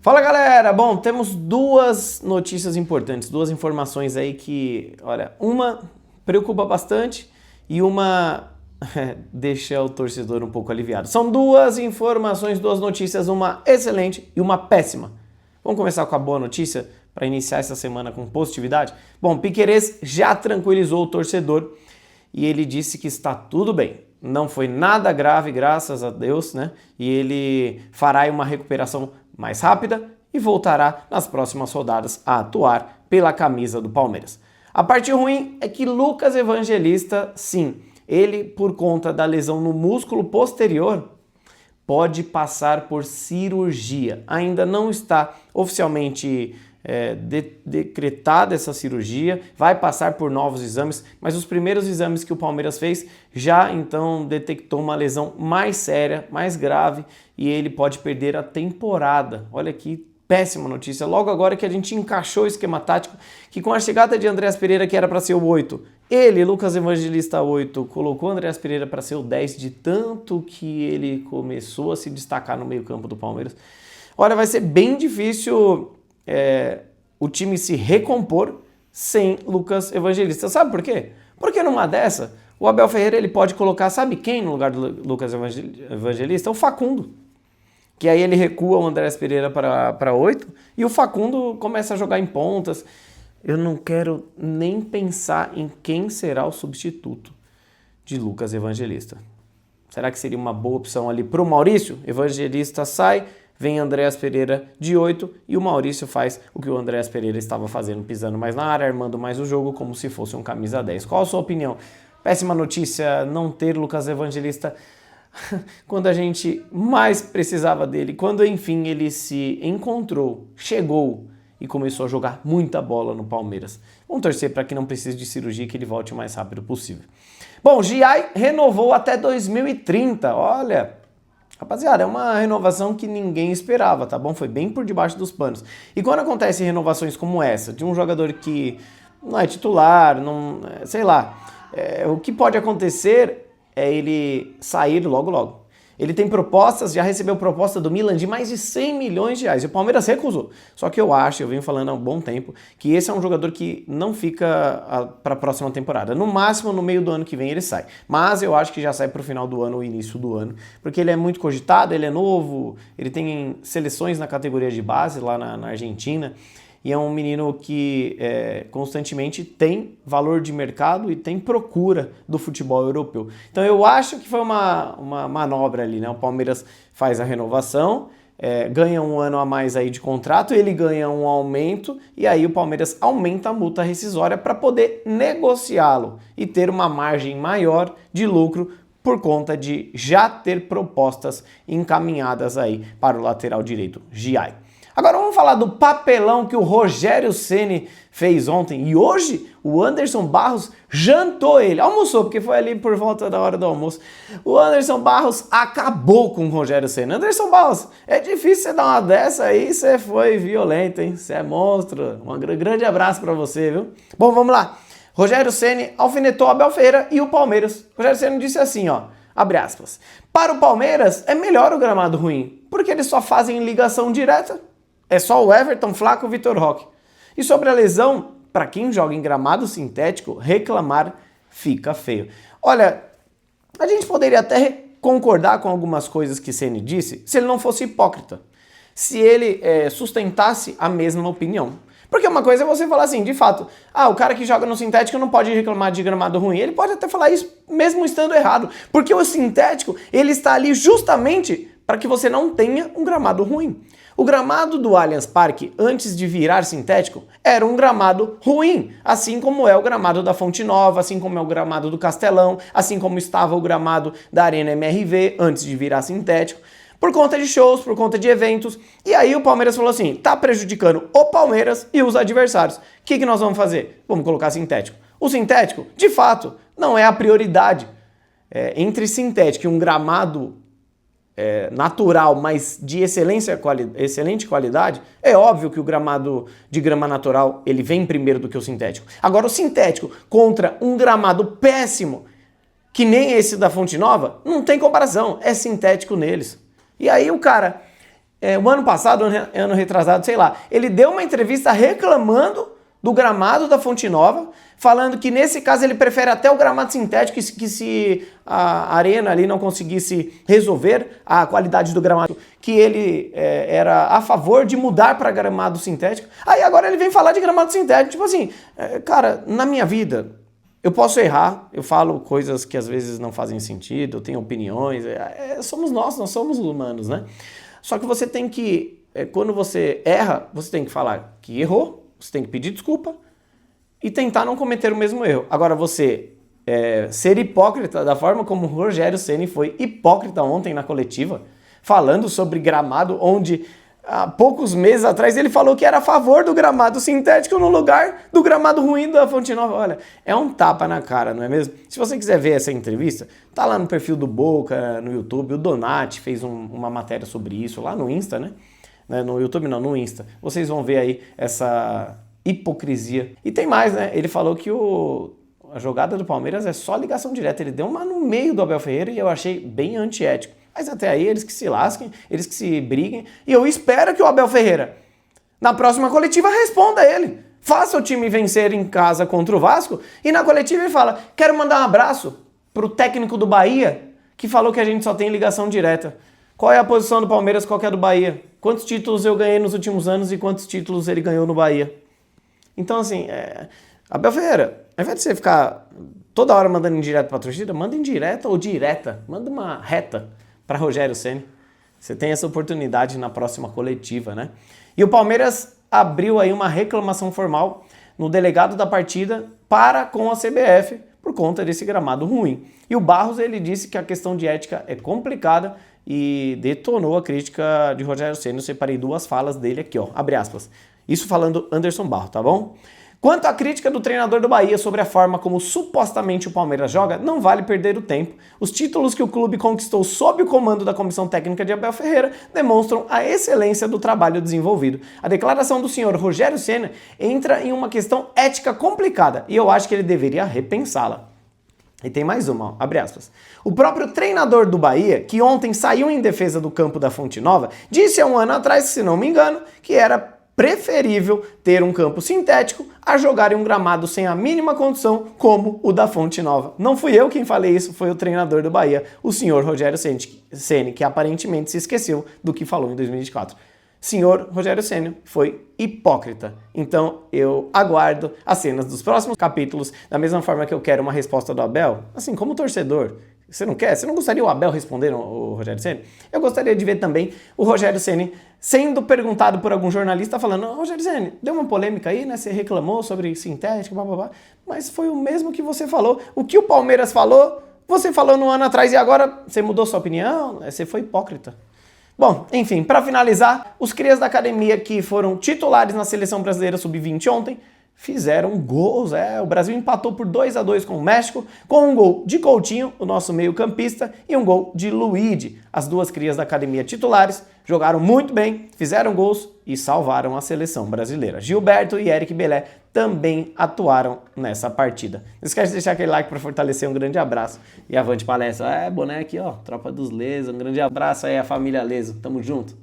Fala galera! Bom, temos duas notícias importantes, duas informações aí que, olha, uma preocupa bastante e uma deixa o torcedor um pouco aliviado. São duas informações, duas notícias, uma excelente e uma péssima. Vamos começar com a boa notícia para iniciar essa semana com positividade? Bom, Piquerez já tranquilizou o torcedor e ele disse que está tudo bem. Não foi nada grave, graças a Deus, né? E ele fará uma recuperação mais rápida e voltará nas próximas rodadas a atuar pela camisa do Palmeiras. A parte ruim é que Lucas Evangelista, sim, ele, por conta da lesão no músculo posterior, pode passar por cirurgia. Ainda não está oficialmente decretada essa cirurgia, vai passar por novos exames, mas os primeiros exames que o Palmeiras fez já então detectou uma lesão mais séria, mais grave, e ele pode perder a temporada. Olha que péssima notícia, logo agora que a gente encaixou o esquema tático, que com a chegada de Andreas Pereira, que era para ser o 8, ele, Lucas Evangelista 8, colocou Andreas Pereira para ser o 10, de tanto que ele começou a se destacar no meio campo do Palmeiras. Olha, vai ser bem difícil o time se recompor sem Lucas Evangelista. Sabe por quê? Porque numa dessa, o Abel Ferreira ele pode colocar, sabe quem no lugar do Lucas Evangelista? O Facundo. Que aí ele recua o Andreas Pereira para 8 e o Facundo começa a jogar em pontas. Eu não quero nem pensar em quem será o substituto de Lucas Evangelista. Será que seria uma boa opção ali para o Maurício? Evangelista sai, vem Andreas Pereira de 8 e o Maurício faz o que o Andreas Pereira estava fazendo, pisando mais na área, armando mais o jogo como se fosse um camisa 10. Qual a sua opinião? Péssima notícia não ter Lucas Evangelista quando a gente mais precisava dele, quando enfim ele se encontrou, chegou e começou a jogar muita bola no Palmeiras. Vamos torcer para que não precise de cirurgia e que ele volte o mais rápido possível. Bom, Giai renovou até 2030, olha, rapaziada, é uma renovação que ninguém esperava, tá bom? Foi bem por debaixo dos panos. E quando acontecem renovações como essa, de um jogador que não é titular, não, sei lá, o que pode acontecer é ele sair logo. Ele tem propostas, já recebeu proposta do Milan de mais de 100 milhões de reais e o Palmeiras recusou. Só que eu venho falando há um bom tempo, que esse é um jogador que não fica para a próxima temporada. No máximo, no meio do ano que vem ele sai. Mas eu acho que já sai para o final do ano ou início do ano, porque ele é muito cogitado, ele é novo, ele tem seleções na categoria de base lá na Argentina. E é um menino que constantemente tem valor de mercado e tem procura do futebol europeu. Então eu acho que foi uma manobra ali, né? O Palmeiras faz a renovação, ganha um ano a mais aí de contrato, ele ganha um aumento e aí o Palmeiras aumenta a multa rescisória para poder negociá-lo e ter uma margem maior de lucro por conta de já ter propostas encaminhadas aí para o lateral direito, Giai. Agora vamos falar do papelão que o Rogério Ceni fez ontem. E hoje o Anderson Barros jantou ele. Almoçou, porque foi ali por volta da hora do almoço. O Anderson Barros acabou com o Rogério Ceni. Anderson Barros, é difícil você dar uma dessa aí, você foi violento, hein? Você é monstro. Um grande abraço pra você, viu? Bom, vamos lá. Rogério Ceni alfinetou Abel Ferreira e o Palmeiras. Rogério Ceni disse assim, ó, abre aspas. Para o Palmeiras é melhor o gramado ruim, porque eles só fazem ligação direta. É só o Everton, Flaco e o Vitor Roque. E sobre a lesão, para quem joga em gramado sintético, reclamar fica feio. Olha, a gente poderia até concordar com algumas coisas que Ceni disse se ele não fosse hipócrita. Se ele sustentasse a mesma opinião. Porque uma coisa é você falar assim, de fato, o cara que joga no sintético não pode reclamar de gramado ruim. Ele pode até falar isso mesmo estando errado. Porque o sintético, ele está ali justamente para que você não tenha um gramado ruim. O gramado do Allianz Parque, antes de virar sintético, era um gramado ruim, assim como é o gramado da Fonte Nova, assim como é o gramado do Castelão, assim como estava o gramado da Arena MRV, antes de virar sintético, por conta de shows, por conta de eventos. E aí o Palmeiras falou assim, tá prejudicando o Palmeiras e os adversários. O que nós vamos fazer? Vamos colocar sintético. O sintético, de fato, não é a prioridade. Entre sintético e um gramado natural, mas de excelente qualidade, é óbvio que o gramado de grama natural ele vem primeiro do que o sintético. Agora o sintético contra um gramado péssimo, que nem esse da Fonte Nova, não tem comparação, é sintético neles. E aí o cara o ano passado, ano retrasado, sei lá, ele deu uma entrevista reclamando do gramado da Fonte Nova, falando que nesse caso ele prefere até o gramado sintético, que se a arena ali não conseguisse resolver a qualidade do gramado, que ele era a favor de mudar para gramado sintético. Aí agora ele vem falar de gramado sintético, tipo assim, cara, na minha vida eu posso errar, eu falo coisas que às vezes não fazem sentido, eu tenho opiniões, somos nós somos humanos, né? Só que você tem que, quando você erra, você tem que falar que errou, você tem que pedir desculpa e tentar não cometer o mesmo erro. Agora, você ser hipócrita da forma como o Rogério Ceni foi hipócrita ontem na coletiva, falando sobre gramado, onde há poucos meses atrás ele falou que era a favor do gramado sintético no lugar do gramado ruim da Fonte Nova. Olha, é um tapa na cara, não é mesmo? Se você quiser ver essa entrevista, tá lá no perfil do Boca, no YouTube. O Donati fez uma matéria sobre isso lá no Insta, né? No YouTube não, no Insta. Vocês vão ver aí essa hipocrisia. E tem mais, né? Ele falou que a jogada do Palmeiras é só ligação direta. Ele deu uma no meio do Abel Ferreira e eu achei bem antiético. Mas até aí eles que se lasquem, eles que se briguem. E eu espero que o Abel Ferreira, na próxima coletiva, responda a ele. Faça o time vencer em casa contra o Vasco e na coletiva ele fala: quero mandar um abraço pro técnico do Bahia que falou que a gente só tem ligação direta. Qual é a posição do Palmeiras, qual que é a do Bahia? Quantos títulos eu ganhei nos últimos anos e quantos títulos ele ganhou no Bahia? Então, assim, Abel Ferreira, ao invés de você ficar toda hora mandando indireto pra torcida, manda indireta ou direta. Manda uma reta para Rogério Ceni. Você tem essa oportunidade na próxima coletiva, né? E o Palmeiras abriu aí uma reclamação formal no delegado da partida para com a CBF por conta desse gramado ruim. E o Barros, ele disse que a questão de ética é complicada e detonou a crítica de Rogério Ceni. Eu separei duas falas dele aqui, ó, abre aspas. Isso falando Anderson Barros, tá bom? Quanto à crítica do treinador do Bahia sobre a forma como supostamente o Palmeiras joga, não vale perder o tempo. Os títulos que o clube conquistou sob o comando da comissão técnica de Abel Ferreira demonstram a excelência do trabalho desenvolvido. A declaração do senhor Rogério Ceni entra em uma questão ética complicada e eu acho que ele deveria repensá-la. E tem mais uma, ó, abre aspas. O próprio treinador do Bahia, que ontem saiu em defesa do campo da Fonte Nova, disse há um ano atrás, se não me engano, que era preferível ter um campo sintético a jogar em um gramado sem a mínima condição como o da Fonte Nova. Não fui eu quem falei isso, foi o treinador do Bahia, o senhor Rogério Ceni, que aparentemente se esqueceu do que falou em 2024. Senhor Rogério Ceni foi hipócrita. Então eu aguardo as cenas dos próximos capítulos, da mesma forma que eu quero uma resposta do Abel, assim como torcedor. Você não quer? Você não gostaria o Abel responder o Rogério Ceni? Eu gostaria de ver também o Rogério Ceni sendo perguntado por algum jornalista falando: Rogério Ceni, deu uma polêmica aí, né? Você reclamou sobre sintético, blá blá blá, mas foi o mesmo que você falou. O que o Palmeiras falou, você falou no ano atrás e agora você mudou sua opinião? Você foi hipócrita. Bom, enfim, para finalizar, os crias da academia que foram titulares na Seleção Brasileira Sub-20 ontem fizeram gols, o Brasil empatou por 2-2 com o México, com um gol de Coutinho, o nosso meio-campista, e um gol de Luigi. As duas crias da academia titulares jogaram muito bem, fizeram gols e salvaram a seleção brasileira. Gilberto e Eric Belé também atuaram nessa partida. Não esquece de deixar aquele like para fortalecer, um grande abraço e avante palestra. Boné aqui, ó, Tropa dos Leso, um grande abraço aí à família Leso, tamo junto.